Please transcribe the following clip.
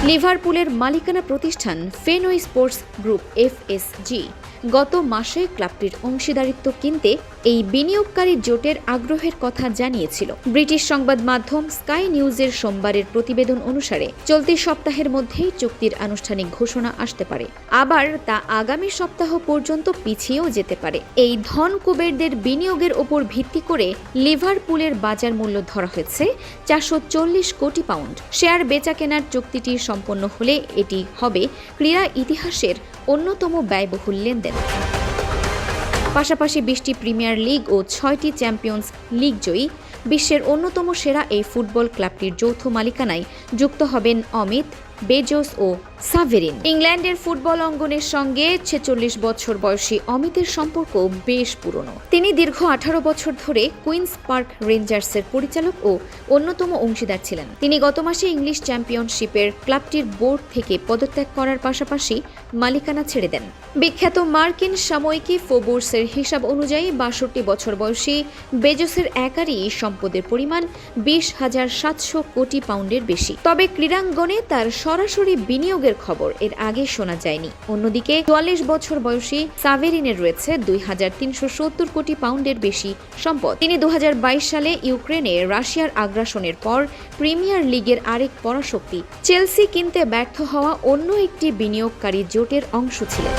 লিভারপুলের মালিকানা প্রতিষ্ঠান ফেনওয়ে স্পোর্টস গ্রুপ এফএসজি গত মাসে ক্লাবটির অংশীদারিত্ব কিনতে এই বিনিয়োগকারী জোটের আগ্রহের কথা জানিয়েছিল। ব্রিটিশ সংবাদ মাধ্যম স্কাই নিউজের সোমবারের প্রতিবেদন অনুসারে চলতি সপ্তাহের মধ্যেই চুক্তির আনুষ্ঠানিক ঘোষণা আসতে পারে, আবার তা আগামী সপ্তাহ পর্যন্ত পিছিয়েও যেতে পারে। এই ধন কুবেরদের বিনিয়োগের ওপর ভিত্তি করে লিভারপুলের বাজার মূল্য ধরা হয়েছে 440 কোটি পাউন্ড। শেয়ার বেচাকেনার চুক্তিটি সম্পন্ন হলে এটি হবে ক্রীড়া ইতিহাসের অন্যতম ব্যয়বহুল লেনদেন। পাশাপাশি 20টি প্রিমিয়ার লিগ ও 6টি চ্যাম্পিয়ন্স লিগ জয়ী বিশ্বের অন্যতম সেরা এই ফুটবল ক্লাবটির যৌথ মালিকানায় যুক্ত হবেন অমিত, বেজোস ও সাভেরিন। ইংল্যান্ডের ফুটবল অঙ্গনের সঙ্গে 46 বছর বয়সী অমিতের সম্পর্ক বেশ পুরনো। তিনি দীর্ঘ 18 বছর ধরে কুইন্স পার্ক রেঞ্জার্সের পরিচালক ও অন্যতম অংশীদার ছিলেন। তিনি গত মাসে ইংলিশ চ্যাম্পিয়নশিপের ক্লাবটির বোর্ড থেকে পদত্যাগ করার পাশাপাশি মালিকানা ছেড়ে দেন। বিখ্যাত মার্কিন সাময়িকী ফোর্বসের হিসাব অনুযায়ী 62 বছর বয়সী বেজোসের একারই সম্পদের পরিমাণ 20,700 কোটি পাউন্ডের বেশি। তবে ক্রীড়াঙ্গনে তার সরাসরি বিনিয়োগের খবর এর আগে শোনা যায়নি। অন্যদিকে 44 বছর বয়সী সাভেরিনের রয়েছে 2,370 কোটি পাউন্ডের বেশি সম্পদ। তিনি 2022 সালে ইউক্রেনে রাশিয়ার আগ্রাসনের পর প্রিমিয়ার লিগের আরেক পরাশক্তি চেলসি কিনতে ব্যর্থ হওয়া অন্য একটি বিনিয়োগকারী জোটের অংশ ছিলেন।